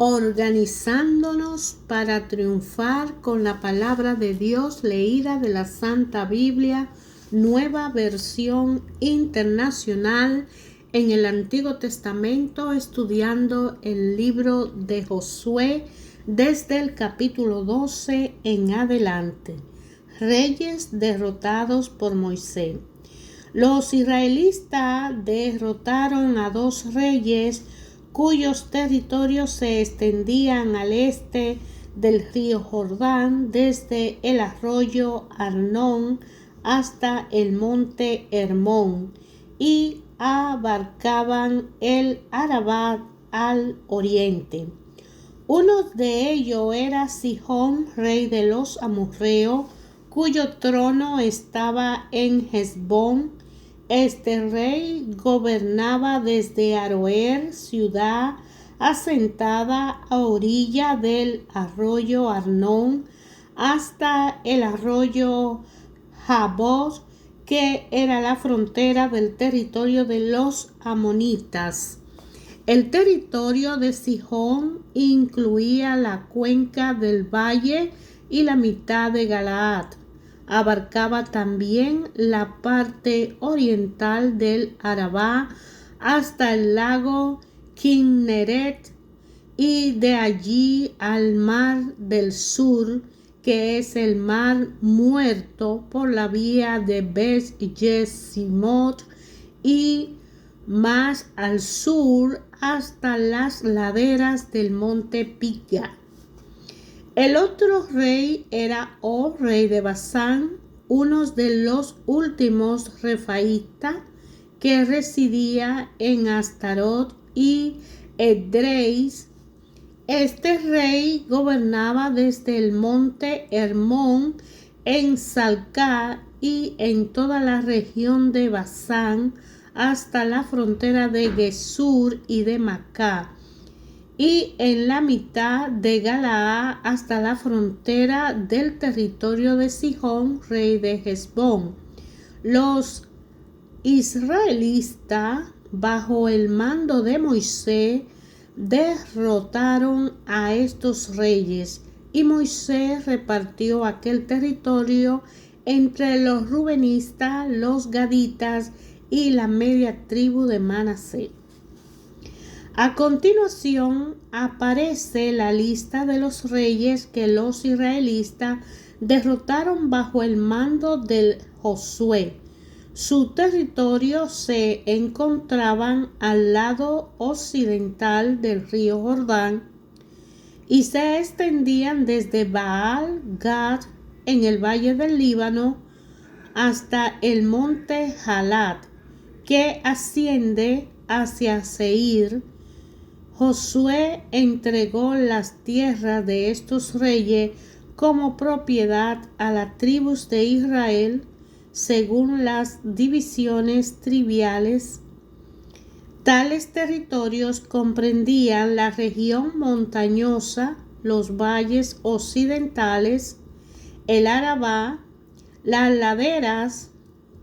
organizándonos para triunfar con la palabra de Dios leída de la Santa Biblia, nueva versión internacional, en el Antiguo Testamento, estudiando el libro de Josué desde el capítulo 12 en adelante. Reyes derrotados por Moisés. Los israelitas derrotaron a 2 reyes cuyos territorios se extendían al este del río Jordán, desde el arroyo Arnón hasta el monte Hermón, y abarcaban el Arabá al oriente. Uno de ellos era Sihón, rey de los amorreos, cuyo trono estaba en Hesbón. Este rey gobernaba desde Aroer, ciudad asentada a orilla del arroyo Arnón, hasta el arroyo Jabós, que era la frontera del territorio de los amonitas. El territorio de Sihón incluía la cuenca del valle y la mitad de Galaad. Abarcaba también la parte oriental del Arabá hasta el lago Kinneret, y de allí al mar del sur, que es el mar Muerto, por la vía de Bet-Yesimot, y más al sur hasta las laderas del monte Pisga. El otro rey era Og, rey de Basán, uno de los últimos refaítas, que residía en Astarot y Edreis. Este rey gobernaba desde el monte Hermón en Salcá y en toda la región de Basán hasta la frontera de Gesur y de Macá, y en la mitad de Galaad hasta la frontera del territorio de Sihón, rey de Hesbón. Los israelitas, bajo el mando de Moisés, derrotaron a estos reyes, y Moisés repartió aquel territorio entre los rubenistas, los gaditas y la media tribu de Manasés. A continuación aparece la lista de los reyes que los israelitas derrotaron bajo el mando de Josué. Su territorio se encontraban al lado occidental del río Jordán y se extendían desde Baal Gad en el valle del Líbano hasta el monte Jalat, que asciende hacia Seir. Josué entregó las tierras de estos reyes como propiedad a las tribus de Israel según las divisiones tribales. Tales territorios comprendían la región montañosa, los valles occidentales, el Arabá, las laderas,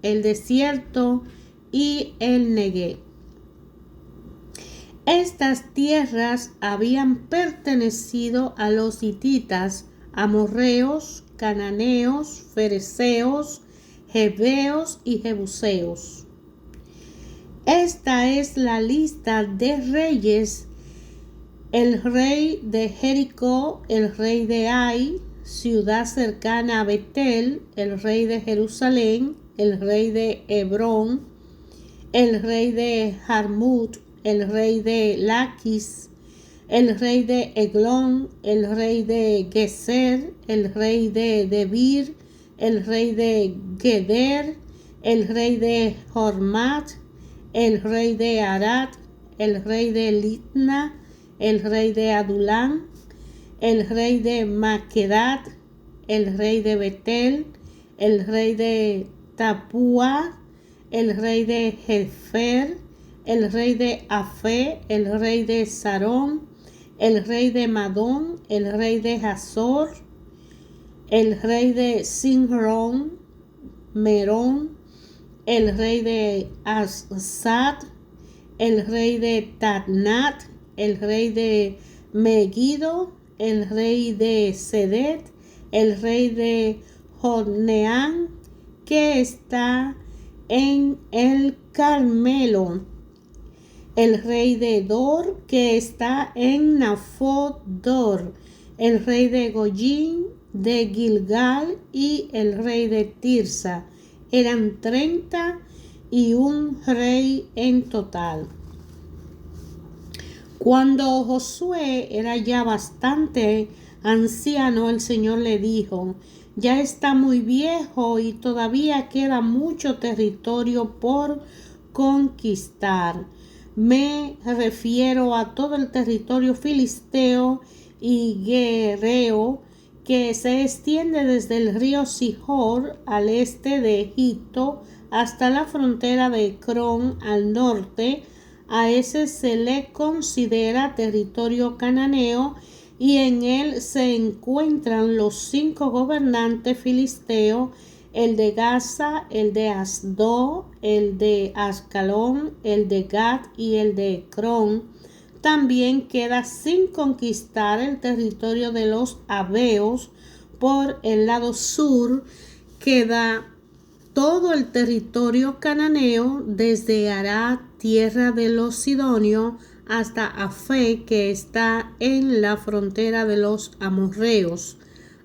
el desierto y el Negev. Estas tierras habían pertenecido a los hititas, amorreos, cananeos, fereceos, heveos y jebuseos. Esta es la lista de reyes: el rey de Jericó, el rey de Ai, ciudad cercana a Betel, el rey de Jerusalén, el rey de Hebrón, el rey de Jarmut, el rey de Laquis, el rey de Eglón, el rey de Geser, el rey de Debir, el rey de Geder, el rey de Hormat, el rey de Arad, el rey de Litna, el rey de Adulán, el rey de Maquedat, el rey de Betel, el rey de Tapúa, el rey de Jefer, el rey de Afé, el rey de Sarón, el rey de Madón, el rey de Hazor, el rey de Sinrón, Merón, el rey de Asad, el rey de Tadnat, el rey de Megiddo, el rey de Sedet, el rey de Jotneam, que está en el Carmelo, el rey de Dor, que está en Naphot Dor, el rey de Goyim, de Gilgal, y el rey de Tirsa. Eran 31 rey en total. Cuando Josué era ya bastante anciano, el Señor le dijo: ya está muy viejo y todavía queda mucho territorio por conquistar. Me refiero a todo el territorio filisteo y guerreo que se extiende desde el río Sihor al este de Egipto hasta la frontera de Ecrón al norte. A ese se le considera territorio cananeo, y en él se encuentran los 5 gobernantes filisteos: el de Gaza, el de Asdod, el de Ascalón, el de Gat y el de Ecrón. También queda sin conquistar el territorio de los Abeos. Por el lado sur queda todo el territorio cananeo, desde Arad, tierra de los Sidonios, hasta Afec, que está en la frontera de los amorreos.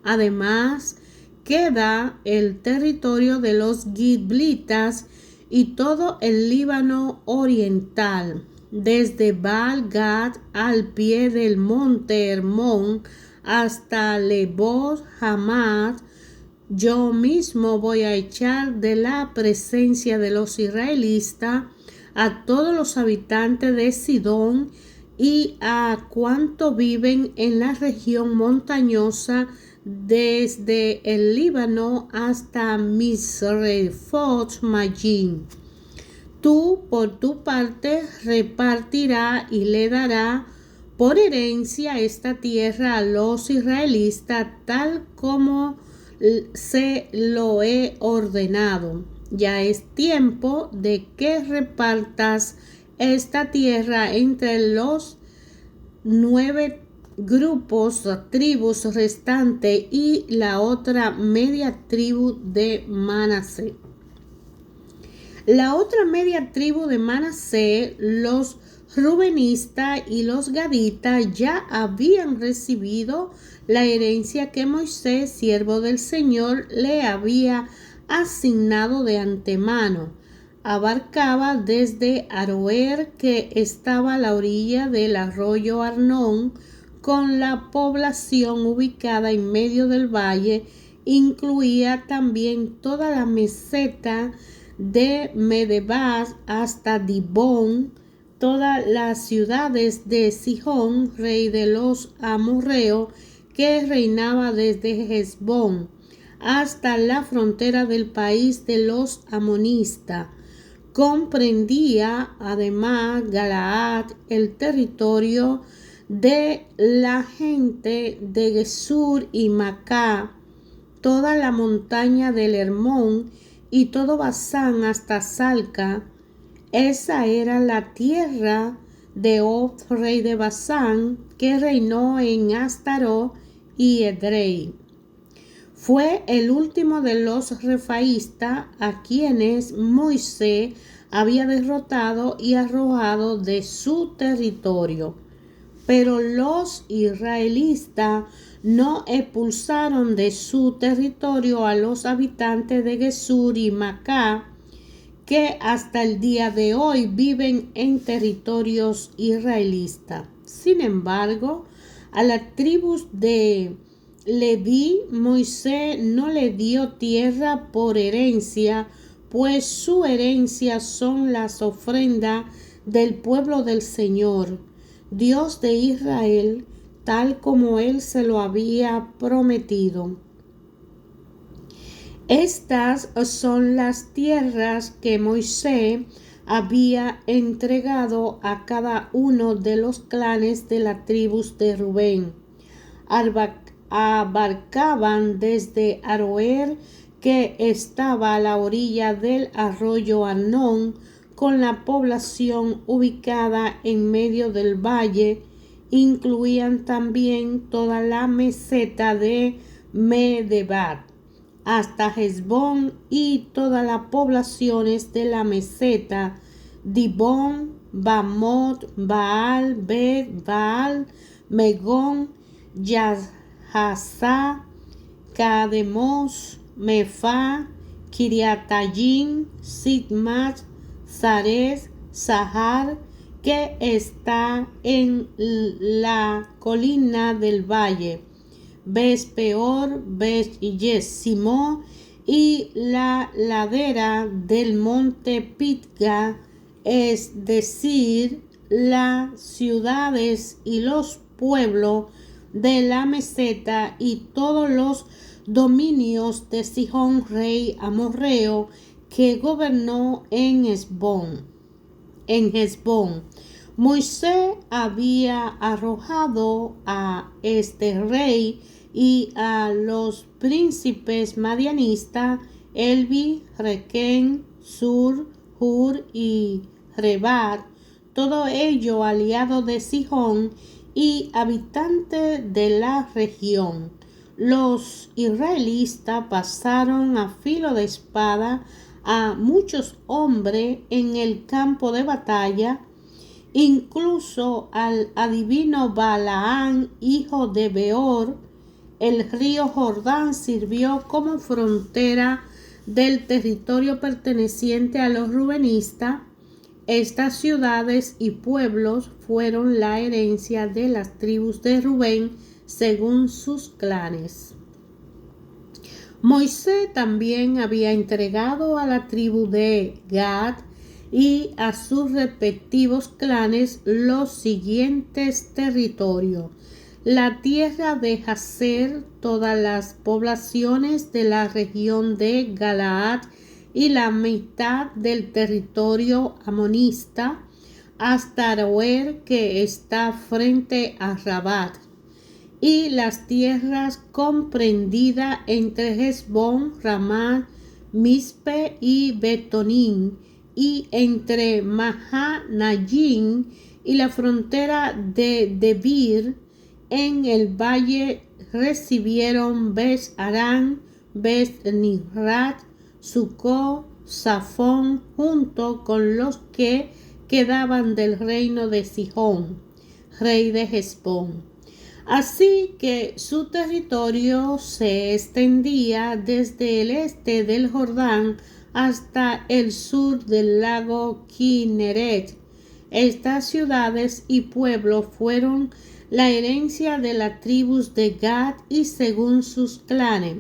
Además, queda el territorio de los giblitas y todo el Líbano oriental, desde Baal-Gad al pie del monte Hermón hasta Lebo Hamad. Yo mismo voy a echar de la presencia de los israelitas a todos los habitantes de Sidón y a cuantos viven en la región montañosa desde el Líbano hasta Misrefot Mayim. Tú, por tu parte, repartirás y le darás por herencia esta tierra a los israelitas, tal como se lo he ordenado. Ya es tiempo de que repartas esta tierra entre los 9 grupos, tribus restantes y la otra media tribu de Manasés. La otra media tribu de Manasés, los rubenistas y los gaditas, ya habían recibido la herencia que Moisés, siervo del Señor, le había asignado de antemano. Abarcaba desde Aroer, que estaba a la orilla del arroyo Arnón, con la población ubicada en medio del valle. Incluía también toda la meseta de Medebá hasta Dibón, todas las ciudades de Sihón, rey de los amorreos, que reinaba desde Hesbón hasta la frontera del país de los amonistas. Comprendía además Galaad, el territorio de la gente de Gesur y Macá, toda la montaña del Hermón y todo Basán hasta Salca. Esa era la tierra de Og, rey de Basán, que reinó en Astarot y Edrei. Fue el último de los refaístas a quienes Moisés había derrotado y arrojado de su territorio. Pero los israelitas no expulsaron de su territorio a los habitantes de Gesur y Macá, que hasta el día de hoy viven en territorios israelitas. Sin embargo, a las tribus de Leví, Moisés no le dio tierra por herencia, pues su herencia son las ofrendas del pueblo del Señor, Dios de Israel, tal como él se lo había prometido. Estas son las tierras que Moisés había entregado a cada uno de los clanes de las tribus de Rubén. Abarcaban desde Aroer, que estaba a la orilla del arroyo Arnón, con la población ubicada en medio del valle, incluían también toda la meseta de Medebat, hasta Hezbón y todas las poblaciones de la meseta, Dibón, Bamot, Baal, Bet, Baal, Megón, Yahazá, Cademos, Mefa, Kiriatayim, Sidmat, Zares, Sahar, que está en la colina del valle, Bespeor, Bes-Yesimó y la ladera del monte Pitga, es decir, las ciudades y los pueblos de la meseta y todos los dominios de Sihón, rey amorreo, que gobernó en Hezbón. Moisés había arrojado a este rey y a los príncipes madianistas, Elvi, Requén, Sur, Hur y Rebar, todo ello aliado de Sihón y habitantes de la región. Los israelitas pasaron a filo de espada a muchos hombres en el campo de batalla, incluso al adivino Balaán, hijo de Beor. El río Jordán sirvió como frontera del territorio perteneciente a los rubenistas. Estas ciudades y pueblos fueron la herencia de las tribus de Rubén según sus clanes. Moisés también había entregado a la tribu de Gad y a sus respectivos clanes los siguientes territorios: la tierra de Jazer, todas las poblaciones de la región de Galaad y la mitad del territorio amonista, hasta Aroer, que está frente a Rabat, y las tierras comprendidas entre Hezbón, Ramá, Mispe y Betonín, y entre Mahanayim y la frontera de Debir. En el valle recibieron Bes-Arán, Bes-Nimrat, Sucó, Safón, junto con los que quedaban del reino de Sihón, rey de Hezbón. Así que su territorio se extendía desde el este del Jordán hasta el sur del lago Kinneret. Estas ciudades y pueblos fueron la herencia de las tribus de Gad y según sus clanes.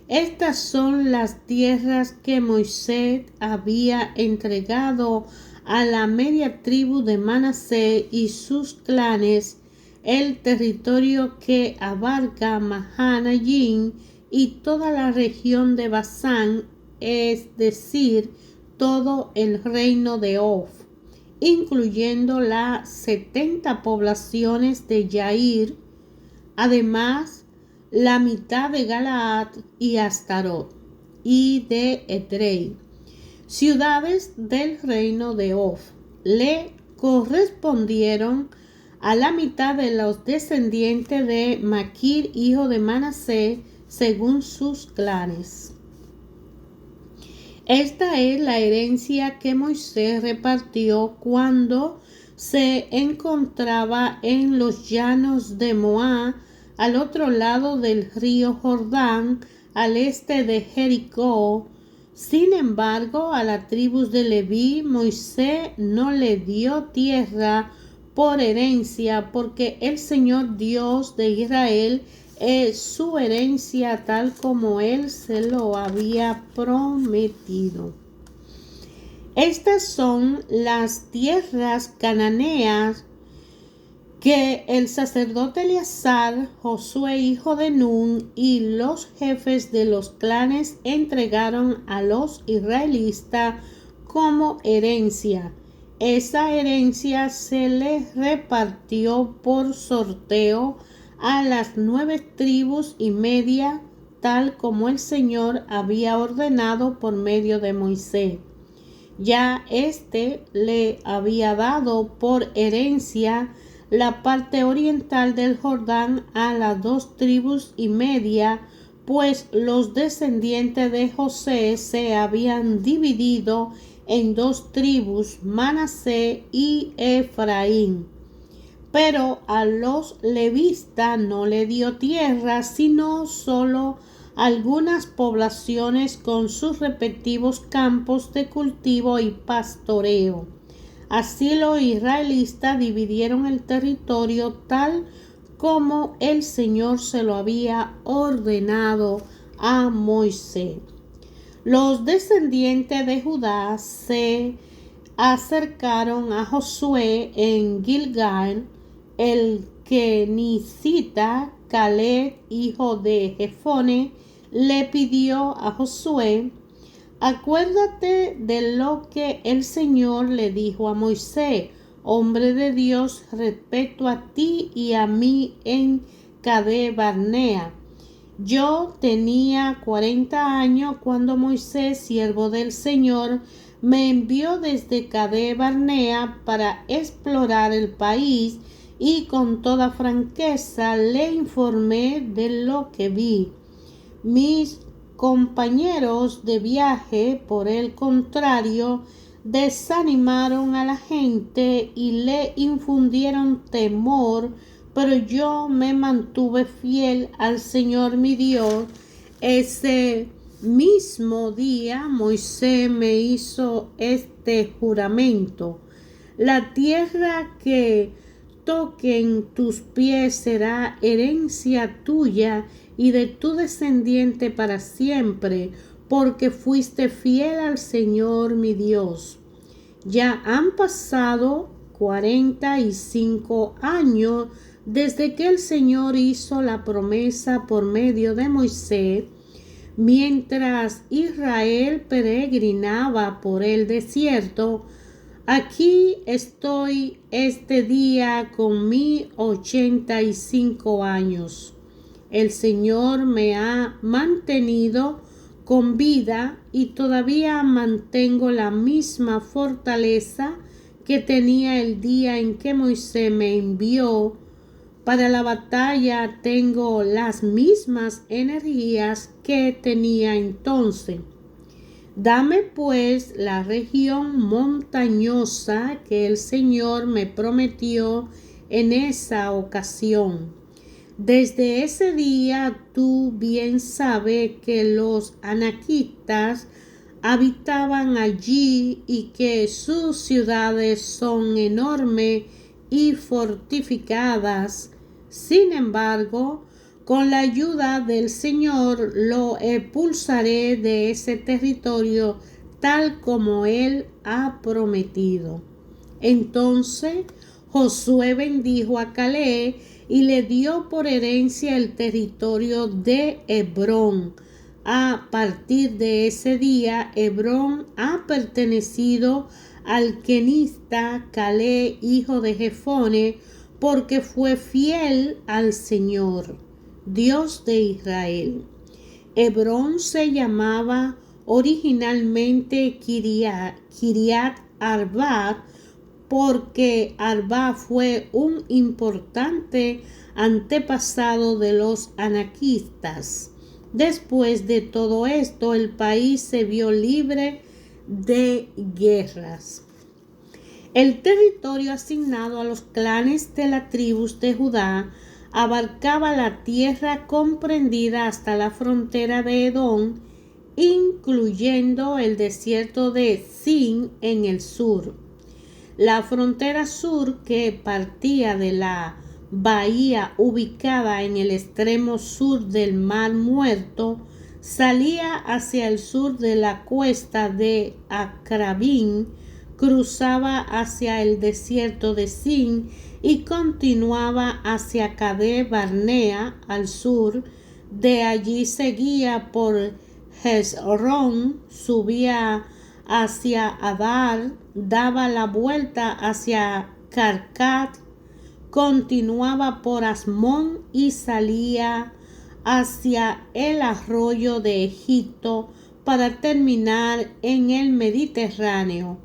Estas son las tierras que Moisés había entregado a la media tribu de Manasés y sus clanes, el territorio que abarca Mahanayim y toda la región de Basán, es decir, todo el reino de Og, incluyendo las 70 poblaciones de Yair, además la mitad de Galaad y Astarot y de Edrei, ciudades del reino de Og. Le correspondieron a la mitad de los descendientes de Maquir, hijo de Manasés, según sus clanes. Esta es la herencia que Moisés repartió cuando se encontraba en los llanos de Moab, al otro lado del río Jordán, al este de Jericó. Sin embargo, a las tribus de Leví Moisés no le dio tierra por herencia, porque el Señor Dios de Israel es su herencia, tal como él se lo había prometido. Estas son las tierras cananeas que el sacerdote Eleazar, Josué hijo de Nun y los jefes de los clanes entregaron a los israelitas como herencia. Esa herencia se les repartió por sorteo a las 9 tribus y media, tal como el Señor había ordenado por medio de Moisés. Ya le había dado por herencia la parte oriental del Jordán a las 2,5 tribus, pues los descendientes de José se habían dividido en 2 tribus, Manasés y Efraín. Pero a los levistas no le dio tierra, sino solo algunas poblaciones con sus respectivos campos de cultivo y pastoreo. Así los israelitas dividieron el territorio tal como el Señor se lo había ordenado a Moisés. Los descendientes de Judá se acercaron a Josué en Gilgal. El kenicita Caleb, hijo de Jefone, le pidió a Josué: acuérdate de lo que el Señor le dijo a Moisés, hombre de Dios, respecto a ti y a mí en Cades Barnea. Yo tenía 40 años cuando Moisés, siervo del Señor, me envió desde Cades Barnea para explorar el país, y con toda franqueza le informé de lo que vi. Mis compañeros de viaje, por el contrario, desanimaron a la gente y le infundieron temor, pero yo me mantuve fiel al Señor mi Dios. Ese mismo día Moisés me hizo este juramento: la tierra que toquen tus pies será herencia tuya y de tu descendiente para siempre, porque fuiste fiel al Señor mi Dios. Ya han pasado 45 años desde que el Señor hizo la promesa por medio de Moisés, mientras Israel peregrinaba por el desierto. Aquí estoy este día con mis 85 años. El Señor me ha mantenido con vida y todavía mantengo la misma fortaleza que tenía el día en que Moisés me envió. Para la batalla tengo las mismas energías que tenía entonces. Dame pues la región montañosa que el Señor me prometió en esa ocasión. Desde ese día tú bien sabes que los anaquitas habitaban allí y que sus ciudades son enormes y fortificadas. Sin embargo, con la ayuda del Señor lo expulsaré de ese territorio tal como Él ha prometido. Entonces Josué bendijo a Caleb y le dio por herencia el territorio de Hebrón. A partir de ese día, Hebrón ha pertenecido al kenista Caleb, hijo de Jefone, porque fue fiel al Señor, Dios de Israel. Hebrón se llamaba originalmente Kiriat Arba, porque Arba fue un importante antepasado de los anaquistas. Después de todo esto, el país se vio libre de guerras. El territorio asignado a los clanes de las tribus de Judá abarcaba la tierra comprendida hasta la frontera de Edom, incluyendo el desierto de Zin en el sur. La frontera sur, que partía de la bahía ubicada en el extremo sur del Mar Muerto, salía hacia el sur de la cuesta de Acrabín, cruzaba hacia el desierto de Zin y continuaba hacia Cades Barnea al sur. De allí seguía por Hezrón, subía hacia Adar, daba la vuelta hacia Carcat, continuaba por Asmón y salía hacia el arroyo de Egipto para terminar en el Mediterráneo.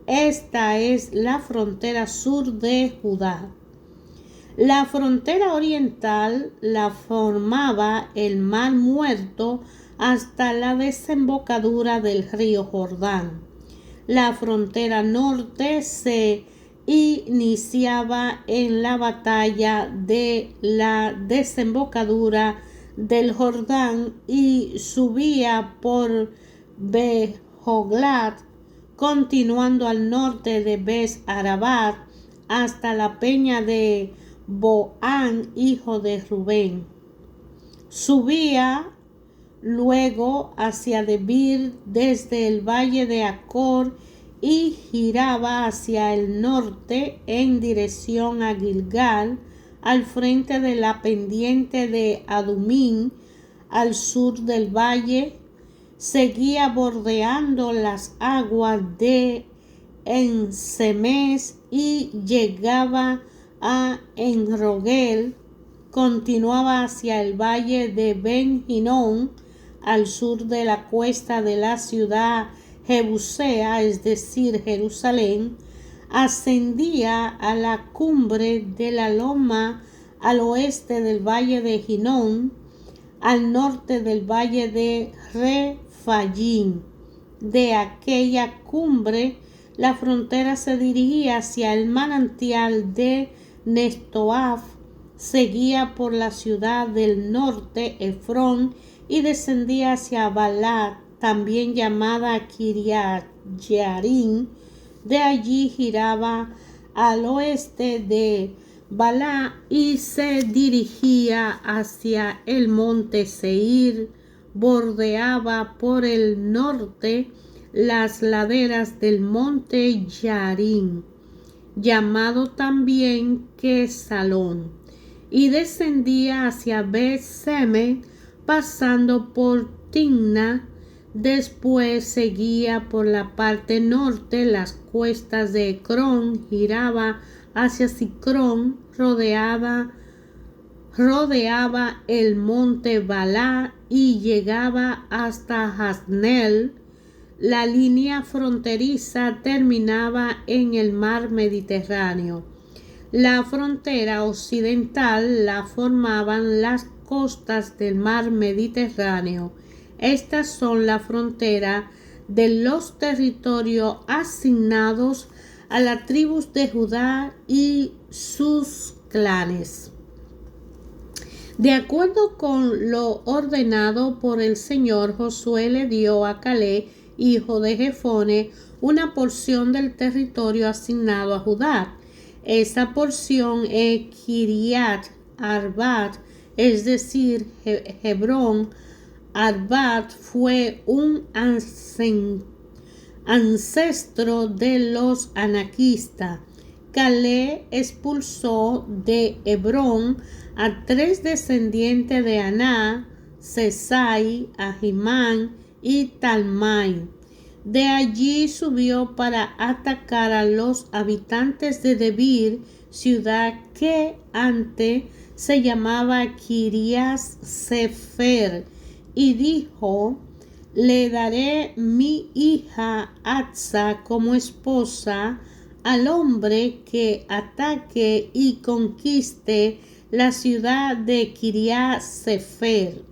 Esta es la frontera sur de Judá. La frontera oriental la formaba el Mar Muerto hasta la desembocadura del río Jordán. La frontera norte se iniciaba en la batalla de la desembocadura del Jordán y subía por Behoglat, continuando al norte de Bes Arabat hasta la peña de Boán, hijo de Rubén. Subía luego hacia Debir desde el valle de Acor y giraba hacia el norte en dirección a Gilgal, al frente de la pendiente de Adumín, al sur del valle. Seguía bordeando las aguas de Ensemes y llegaba a Enrogel. Continuaba hacia el valle de Ben Hinnom, al sur de la cuesta de la ciudad Jebusea, es decir, Jerusalén. Ascendía a la cumbre de la loma al oeste del valle de Hinnom, al norte del valle de Refayim. De aquella cumbre la frontera se dirigía hacia el manantial de Nestoaf, seguía por la ciudad del norte Efrón y descendía hacia Balat, también llamada Kiriat Jearim. De allí giraba al oeste de Balá y se dirigía hacia el monte Seir. Bordeaba por el norte las laderas del monte Yarim, llamado también Quesalón, y descendía hacia Bet-Semes, pasando por Timna. Después seguía por la parte norte las cuestas de Ecrón, giraba hacia Sicrón, rodeaba el monte Balá y llegaba hasta Hasnel. La línea fronteriza terminaba en el mar Mediterráneo. La frontera occidental la formaban las costas del mar Mediterráneo. Estas son la frontera de los territorios asignados a las tribus de Judá y sus clanes. De acuerdo con lo ordenado por el Señor, Josué le dio a Caleb, hijo de Jefone, una porción del territorio asignado a Judá. Esa porción es Kiriat Arbat, es decir, Hebrón. Arbat fue un ancestro de los anaquistas. Caleb expulsó de Hebrón a 3 descendientes de Aná, Sesai, Ahimán y Talmai. De allí subió para atacar a los habitantes de Debir, ciudad que antes se llamaba Kiriat Sefer, y dijo: le daré mi hija Atsa como esposa al hombre que ataque y conquiste la ciudad de Kiriat Sefer.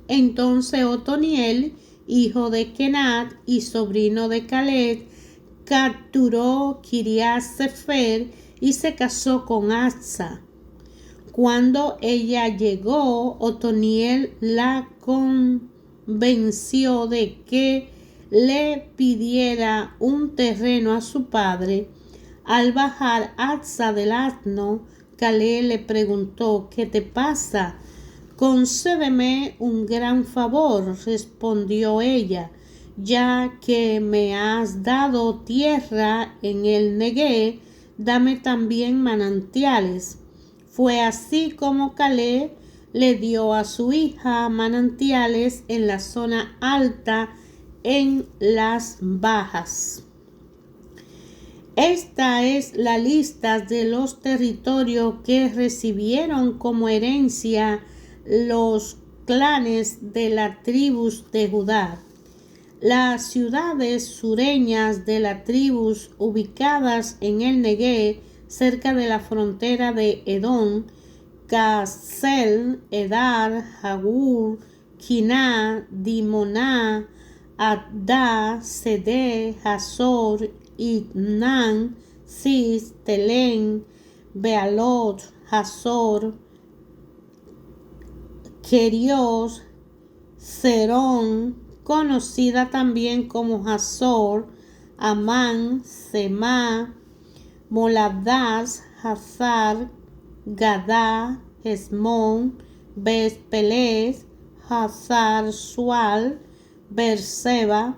Entonces Otoniel, hijo de Kenat y sobrino de Caleb, capturó Kiriat Sefer y se casó con Atsa. Cuando ella llegó, Otoniel la convenció de que le pidiera un terreno a su padre. Al bajar Atsa del asno, Caleb le preguntó: ¿qué te pasa? Concédeme un gran favor, respondió ella, ya que me has dado tierra en el Neguev, dame también manantiales. Fue así como Caleb le dio a su hija manantiales en la zona alta, en las bajas. Esta es la lista de los territorios que recibieron como herencia los clanes de las tribus de Judá. Las ciudades sureñas de las tribus ubicadas en el Neguev cerca de la frontera de Edom, Casel, Edar, Jagur, Quiná, Dimoná, Adda, Sede, Hazor, Itnan, Cis, Telén, Bealot, Hazor, Querios, Serón, conocida también como Hazor, Amán, Semá, Moladas, Hazar, Gadá, Hesmón, Bespelés, Hazar Sual, Berseba,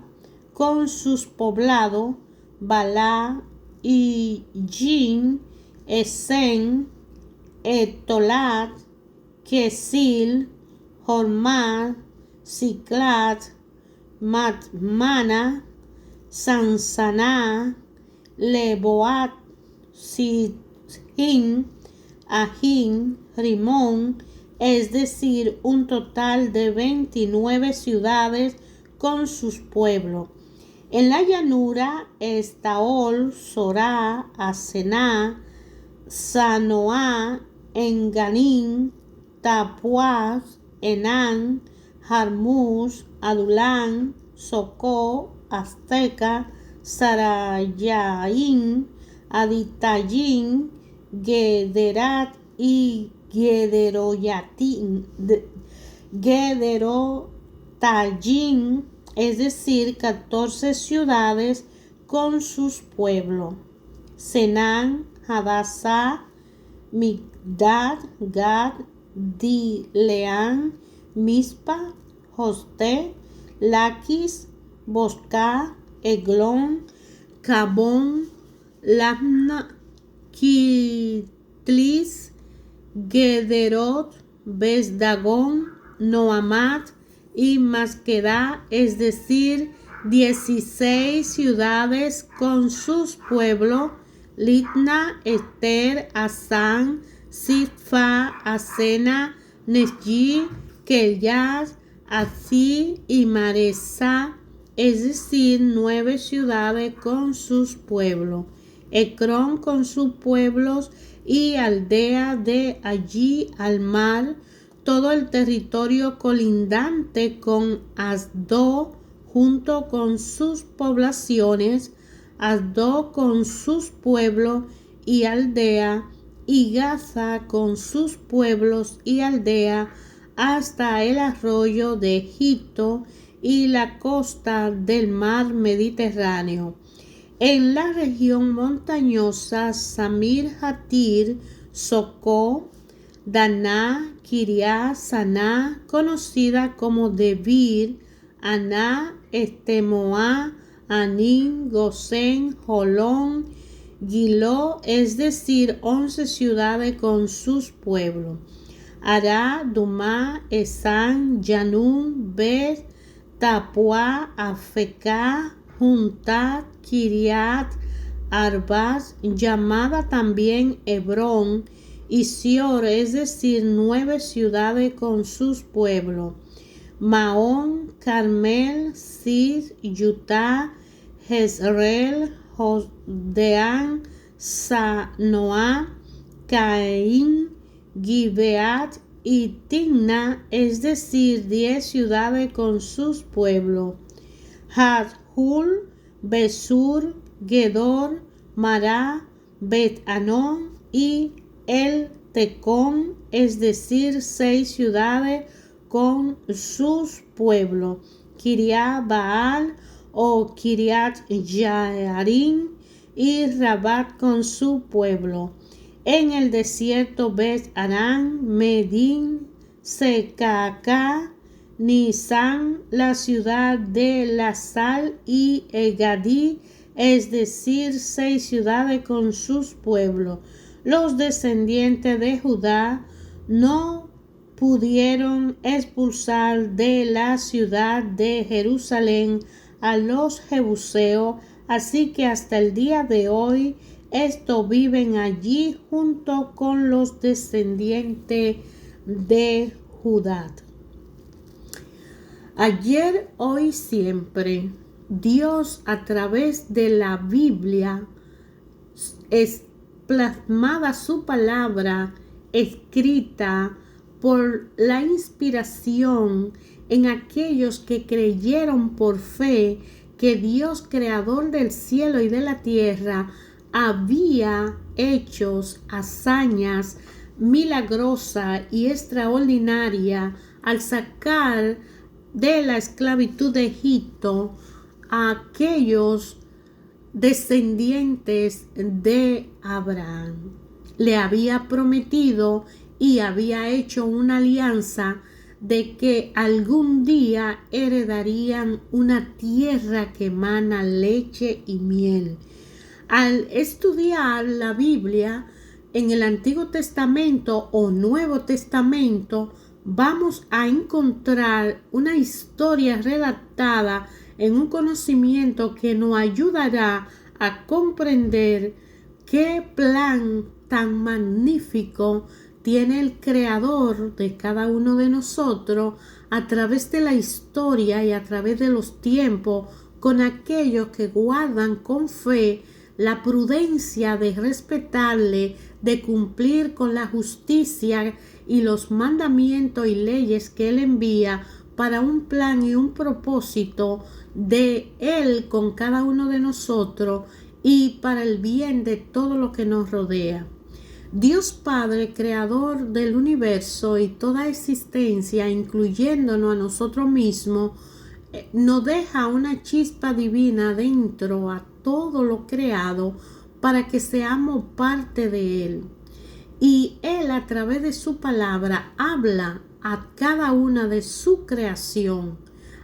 con sus poblados, Balá y Jin, Esen, Etolat, Kesil, Hormar, Ciclat, Matmana, Sansaná, Leboat, Sithin, Ajín, Rimón, es decir, un total de 29 ciudades con sus pueblos. En la llanura, Estaol, Sorá, Asená, Sanoá, Enganín, Tapuaz, Enán, Jarmuz, Adulán, Socó, Azteca, Sarayaín, Aditayín, Gederat y Gederotayín, es decir, 14 ciudades con sus pueblos. Senán, Hadassah, Migdad, Gad, Dileán, Mispa, Josté, Laquis, Bosca, Eglón, Cabón, Lamna, Kitlis, Gederot, Besdagón, Noamat y Masquedá, es decir, 16 ciudades con sus pueblos. Litna, Ester, Asán, Sitfa, Asena, Nesji, Kelyas, Así y Maresa, es decir, 9 ciudades con sus pueblos. Ecrón con sus pueblos y aldea de allí al mar, todo el territorio colindante con Asdod junto con sus poblaciones, Asdod con sus pueblos y aldea, y Gaza con sus pueblos y aldea, hasta el arroyo de Egipto y la costa del mar Mediterráneo. En la región montañosa, Samir Hatir, Socó, Daná, Kiriat Saná, conocida como Debir, Aná, Estemoá, Anín, Gosén, Jolón, Giló, es decir, 11 ciudades con sus pueblos. Ará, Dumá, Esán, Yanún, Bet, Tapuá, Afecá, Juntá, Kiriat, Arbaz, llamada también Hebrón, y Sior, es decir, 9 ciudades con sus pueblos. Maón, Carmel, Sid, Yutá, Jezreel, Jodeán, Sanoá, Caín, Gibeat y Timna, es decir, 10 ciudades con sus pueblos. Hadhul, Besur, Gedor, Mará, Bet-Anón y El Tecón, es decir, 6 ciudades con sus pueblos. Kiriat Baal o Kiriat Yarim y Rabat con su pueblo. En el desierto Bet Arán, Medín, Secacá, Nisán, la ciudad de la sal y Egadí, es decir, 6 ciudades con sus pueblos. Los descendientes de Judá no pudieron expulsar de la ciudad de Jerusalén a los jebuseos, así que hasta el día de hoy estos viven allí junto con los descendientes de Judá. Ayer, hoy, siempre, Dios a través de la Biblia plasmada su palabra escrita por la inspiración en aquellos que creyeron por fe que Dios, creador del cielo y de la tierra, había hecho hazañas milagrosas y extraordinarias al sacar de la esclavitud de Egipto a aquellos descendientes de Abraham. Le había prometido y había hecho una alianza de que algún día heredarían una tierra que emana leche y miel. Al estudiar la Biblia en el Antiguo Testamento o Nuevo Testamento, vamos a encontrar una historia redactada en un conocimiento que nos ayudará a comprender qué plan tan magnífico tiene el Creador de cada uno de nosotros a través de la historia y a través de los tiempos con aquellos que guardan con fe la prudencia de respetarle, de cumplir con la justicia y los mandamientos y leyes que Él envía para un plan y un propósito de Él con cada uno de nosotros y para el bien de todo lo que nos rodea. Dios Padre, creador del universo y toda existencia, incluyéndonos a nosotros mismos, nos deja una chispa divina dentro a todo lo creado para que seamos parte de Él. Y Él, a través de su palabra, habla a cada una de su creación,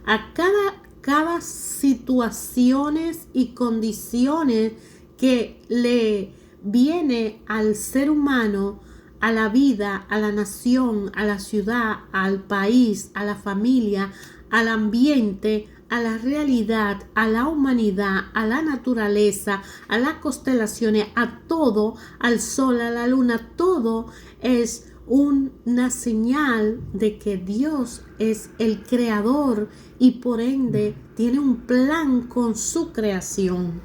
a cada situaciones y condiciones que le viene al ser humano, a la vida, a la nación, a la ciudad, al país, a la familia, al ambiente, a la realidad, a la humanidad, a la naturaleza, a las constelaciones, a todo, al sol, a la luna. Todo es una señal de que Dios es el creador y por ende tiene un plan con su creación.